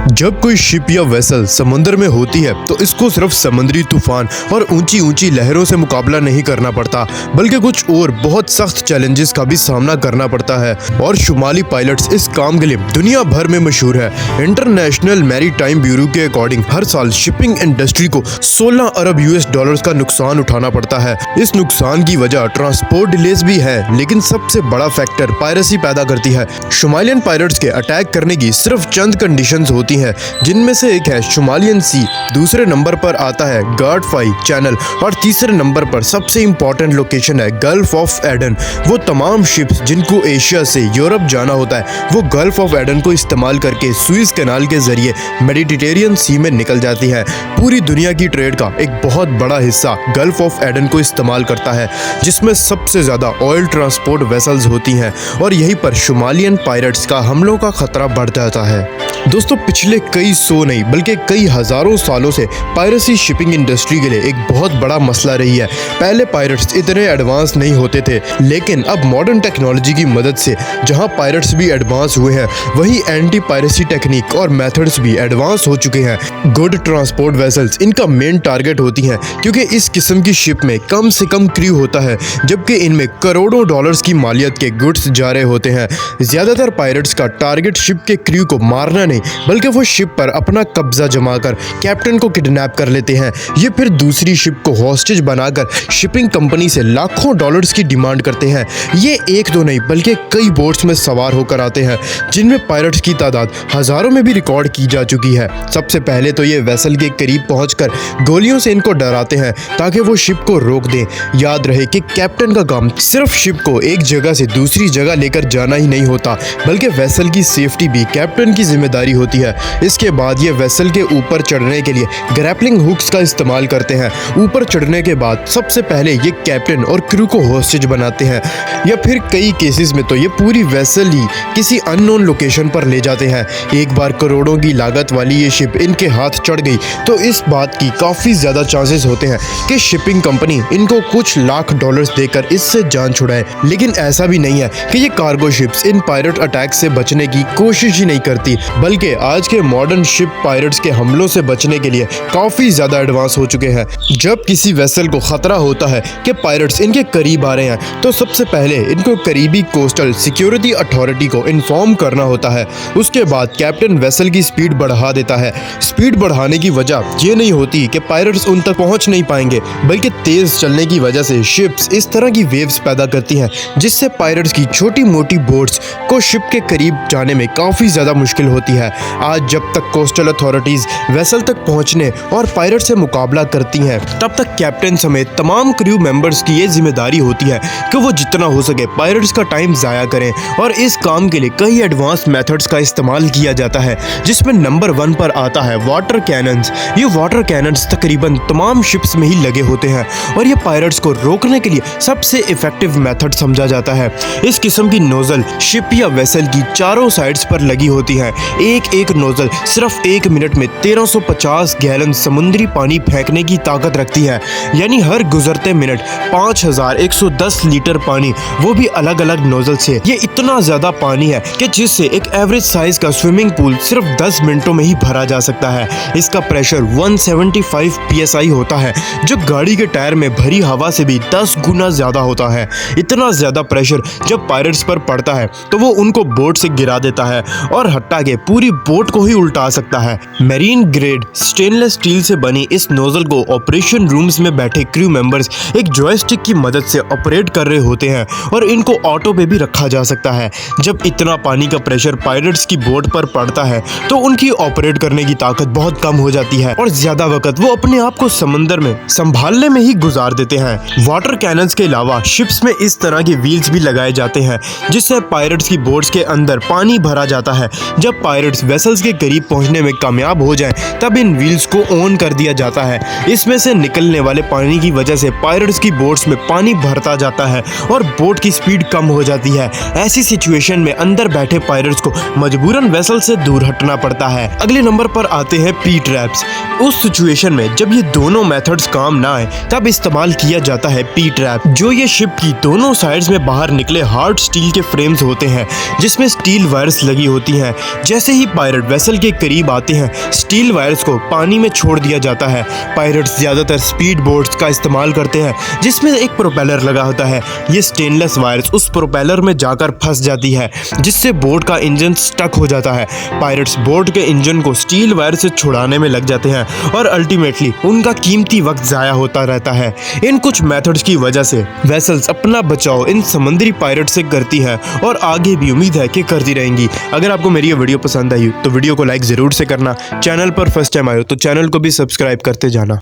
जब कोई शिप या वेसल समुद्र में होती है तो इसको सिर्फ समुद्री तूफान और ऊंची ऊंची लहरों से मुकाबला नहीं करना पड़ता, बल्कि कुछ और बहुत सख्त चैलेंजेस का भी सामना करना पड़ता है। और शुमाली पायलट्स इस काम के लिए दुनिया भर में मशहूर है। इंटरनेशनल मैरीटाइम ब्यूरो के अकॉर्डिंग हर साल शिपिंग इंडस्ट्री को 16 अरब यूएस डॉलर्स का नुकसान उठाना पड़ता है। इस नुकसान की वजह ट्रांसपोर्ट डिलेज भी है, लेकिन सबसे बड़ा फैक्टर पायरेसी पैदा करती है। शुमालियन पायलट्स के अटैक करने की सिर्फ चंद कंडीशंस होती हैं, जिनमें से एक है शुमालियन सी, दूसरे नंबर पर आता है गार्ड फाई चैनल और तीसरे नंबर पर सबसे इंपॉर्टेंट लोकेशन है गल्फ ऑफ एडन। वो तमाम शिप्स जिनको एशिया से यूरोप जाना होता है वो गल्फ ऑफ एडन को इस्तेमाल करके सुएज कैनाल के जरिए मेडिटेरेनियन सी में निकल जाती है। पूरी दुनिया की ट्रेड का एक बहुत बड़ा हिस्सा गल्फ ऑफ एडन को इस्तेमाल करता है, जिसमें सबसे ज्यादा ऑयल ट्रांसपोर्ट वेसल्स होती हैं और यहीं पर शुमालियन पायरेट्स का हमलों का खतरा बढ़ जाता है। दोस्तों, पिछले कई सौ नहीं बल्कि कई हजारों सालों से पायरेसी शिपिंग इंडस्ट्री के लिए एक बहुत बड़ा मसला रही है। पहले पायरेट्स इतने एडवांस नहीं होते थे, लेकिन अब मॉडर्न टेक्नोलॉजी की मदद से जहां पायरेट्स भी एडवांस हुए हैं, वहीं एंटी पायरेसी टेक्निक और मेथड्स भी एडवांस हो चुके हैं। गुड ट्रांसपोर्ट वेसल्स इनका मेन टारगेट होती हैं, क्योंकि इस किस्म की शिप में कम से कम क्रू होता है, जबकि इनमें करोड़ों डॉलर्स की मालियत के गुड्स जा रहे होते हैं। ज्यादातर पायरेट्स का टारगेट शिप के क्रू को मारना नहीं, बल्कि वो शिप पर अपना कब्जा जमाकर कैप्टन को किडनैप कर लेते हैं। ये फिर दूसरी शिप को हॉस्टेज बनाकर शिपिंग कंपनी से लाखों डॉलर्स की डिमांड करते हैं। ये एक दो नहीं बल्कि कई बोट्स में सवार होकर आते हैं, जिनमें पायरेट्स की तादाद हजारों में भी रिकॉर्ड की जा चुकी है। सबसे पहले तो ये वेसल के करीब पहुंचकर गोलियों से इनको डराते हैं ताकि वो शिप को रोक दें। याद रहे कि कैप्टन का काम सिर्फ शिप को एक जगह से दूसरी जगह लेकर जाना ही नहीं होता, बल्कि वेसल की सेफ्टी भी कैप्टन की जिम्मेदारी होती है। इसके बाद ये वेसल के ऊपर चढ़ने के लिए ग्रैपलिंग हुक्स का इस्तेमाल करते हैं। ऊपर चढ़ने के बाद सबसे पहले ये कैप्टन और क्रू को हॉस्टेज बनाते हैं, या फिर कई केसेस में तो ये पूरी वेसल ही किसी अननोन लोकेशन पर ले जाते हैं। एक बार करोड़ों की लागत वाली ये शिप इनके हाथ चढ़ गई तो इस बात की काफी ज्यादा चांसेस होते हैं कि शिपिंग कंपनी इनको कुछ लाख डॉलर्स देकर इससे जान छुड़ाए। लेकिन ऐसा भी नहीं है कि ये कार्गो शिप्स इन पायरेट अटैक से बचने की कोशिश ही नहीं करती, बल्कि आज के मॉडर्न शिप पायरेट्स के हमलों से बचने के लिए काफी ज्यादा एडवांस हो चुके हैं। जब किसी वेसल को खतरा होता है कि पायरेट्स इनके करीब आ रहे हैं, तो सबसे पहले इनको करीबी कोस्टल सिक्योरिटी अथॉरिटी को इन्फॉर्म करना होता है। उसके बाद कैप्टन वेसल की स्पीड बढ़ा देता है। स्पीड बढ़ाने की वजह ये नहीं होती कि पायरेट्स उन तक पहुंच नहीं पाएंगे, बल्कि तेज चलने की वजह से शिप्स इस तरह की वेव्स पैदा करती हैं, जिससे पायरेट्स की छोटी मोटी बोट्स को शिप के करीब जाने में काफी ज्यादा मुश्किल होती है। आज जब तक कोस्टल अथॉरिटीज वेसल तक पहुंचने और पायरेट से मुकाबला करती हैं, तब तक कैप्टन समेत तमाम क्रू मेंबर्स की ये जिम्मेदारी होती है कि वो जितना हो सके पायरेट्स का टाइम जाया करें। और इस काम के लिए कई एडवांस मेथड्स का इस्तेमाल किया जाता है, जिसमें नंबर 1 पर आता है वाटर कैनन्स। ये वाटर कैनन्स तकरीबन तमाम शिप्स में ही लगे होते हैं और ये पायरेट्स को रोकने के लिए सबसे इफेक्टिव मेथड समझा जाता है। इस किस्म की नोजल शिप या वेसल की चारों साइड्स पर लगी होती है। एक नोजल सिर्फ 1 मिनट में 1350 गैलन समुद्री पानी फेंकने की ताकत रखती है, यानी हर गुजरते मिनट 5110 लीटर पानी, वो भी अलग अलग नोजल से। ये इतना ज्यादा पानी है कि जिससे एक एवरेज साइज का स्विमिंग पूल सिर्फ 10 मिनटों में ही भरा जा सकता है। इसका प्रेशर 175 psi होता है, जो गाड़ी के टायर में भरी हवा से भी 10 गुना ज्यादा होता है। इतना ज्यादा प्रेशर जब पायरेट्स पर पड़ता है तो वो उनको बोट से गिरा देता है और हटा के पूरी बोट को ही उल्टा सकता है। मैरीन ग्रेड स्टेनलेस स्टील से बनी इस नोजल को ऑपरेशन रूम्स में बैठे क्रू मेंबर्स एक जॉयस्टिक की मदद से ऑपरेट कर रहे होते हैं और इनको ऑटो पे भी रखा जा सकता है। जब इतना पानी का प्रेशर पायरेट्स की बोट पर पड़ता है तो उनकी ऑपरेट करने की ताकत बहुत कम हो जाती है और ज्यादा वक्त वो अपने आप को समंदर में संभालने में ही गुजार देते हैं। वाटर कैनन्स के अलावा शिप्स में इस तरह के व्हील्स भी लगाए जाते हैं, जिससे पायरेट्स की बोट्स के अंदर पानी भरा जाता है। जब पायरेट्स वेसल्स के करीब पहुंचने में कामयाब हो जाएं, तब इन व्हील्स को ऑन कर दिया जाता है। इसमें से निकलने वाले पानी की वजह से पायरेट्स की बोट्स में पानी भरता जाता है और बोट की स्पीड कम हो जाती है। ऐसी सिचुएशन में अंदर बैठे पायरेट्स को मजबूरन वेसल से दूर हटना पड़ता है। अगले नंबर पर आते हैं पी ट्रैप्स। उस सिचुएशन में जब ये दोनों मेथड्स काम ना आए, तब इस्तेमाल किया जाता है पी ट्रैप, जो ये शिप की दोनों साइड्स में बाहर निकले हार्ड स्टील के फ्रेम्स होते हैं, जिसमें स्टील वायर्स लगी होती हैं। जैसे ही पायरेट वेसल के करीब आते हैं स्टील वायर्स को पानी में छोड़ दिया जाता है। पायरेट्स ज़्यादातर स्पीड बोट्स का इस्तेमाल करते हैं जिसमें एक प्रोपेलर लगा होता है। ये स्टेनलेस वायर्स उस प्रोपेलर में जाकर फंस जाती है जिससे बोट का इंजन स्टक हो जाता है। पायरेट्स बोट के इंजन को स्टील वायर से छुड़ाने में लग जाते हैं और अल्टीमेटली उनका कीमती वक्त ज़ाया होता रहता है। इन कुछ मेथड्स की वजह से वेसल्स अपना बचाव इन समुद्री पायरेट से करती है और आगे भी उम्मीद है कि करती रहेंगी। अगर आपको मेरी ये वीडियो पसंद आई तो वीडियो को लाइक ज़रूर से करना। चैनल पर फर्स्ट टाइम आए हो तो चैनल को भी सब्सक्राइब करते जाना।